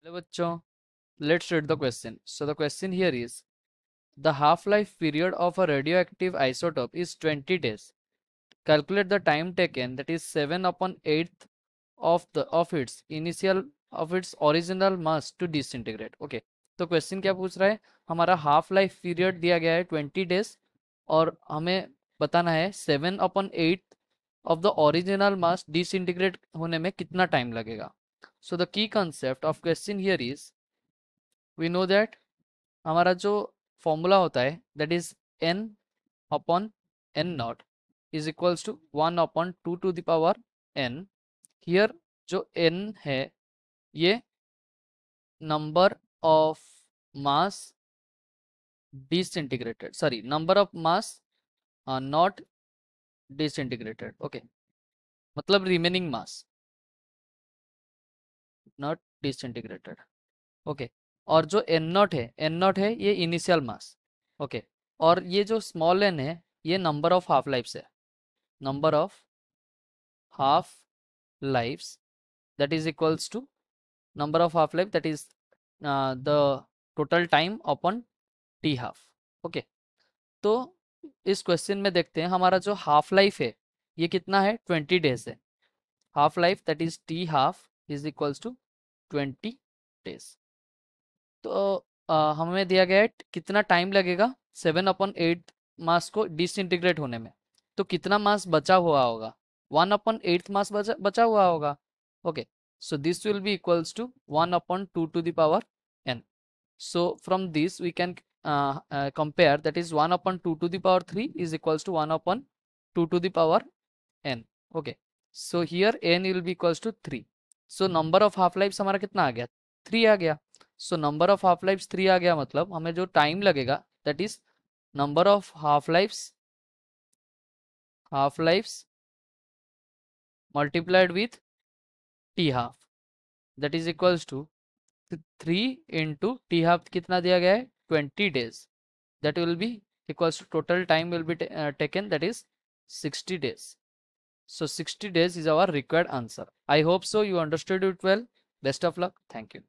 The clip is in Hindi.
हेलो बच्चों, let's read the question. So the question here is, the half-life period of a radioactive isotope is 20 days. Calculate the time taken, that is 7 upon 8th of its original mass to disintegrate. Okay, तो क्वेश्चन क्या पूछ रहा है? हमारा हाफ लाइफ पीरियड दिया गया है 20 डेज और हमें बताना है 7 upon 8 of the original mass disintegrate होने में कितना टाइम लगेगा. So the key concept of question here is, we know that हमारा जो फॉर्मूला होता है that is n upon n naught is equals to 1 upon 2 to the power n. Here जो n है ये number of mass disintegrated, sorry number of mass not disintegrated. Okay, मतलब remaining mass not disintegrated. Okay, और जो एन नॉट है ये इनिशियल मास. ओके, और ये जो स्मॉल एन है ये नंबर ऑफ हाफ लाइफ्स है. Number of half lifes that is equals to number of half life, that is the total time upon t half. Okay, तो इस क्वेश्चन में देखते हैं हमारा जो हाफ लाइफ है ये कितना है, 20 डेज है. Half life that is t half is equals to 20 days. तो हमें दिया गया है कितना टाइम लगेगा 7 अपॉन 8 मास को डिसइंटीग्रेट होने में. तो कितना मास बचा हुआ होगा, 1 अपॉन 8 मास बचा हुआ होगा. Okay, so this will be equals to 1 upon 2 to the power n. So from this we can compare, that is 1 upon 2 to the power 3 is equals to 1 upon 2 to the power n. Okay, so here n will be equals to 3. So number of half lives हमारा कितना आ गया, 3 आ गया. So number of half lives 3 आ गया, मतलब हमें जो टाइम लगेगा that is number of half lives multiplied with t half, that is equals to 3 into t half कितना दिया गया है 20 days. That will be equals to total time will be taken, that is 60 days. So 60 days is our required answer. I hope so you understood it well. Best of luck. Thank you.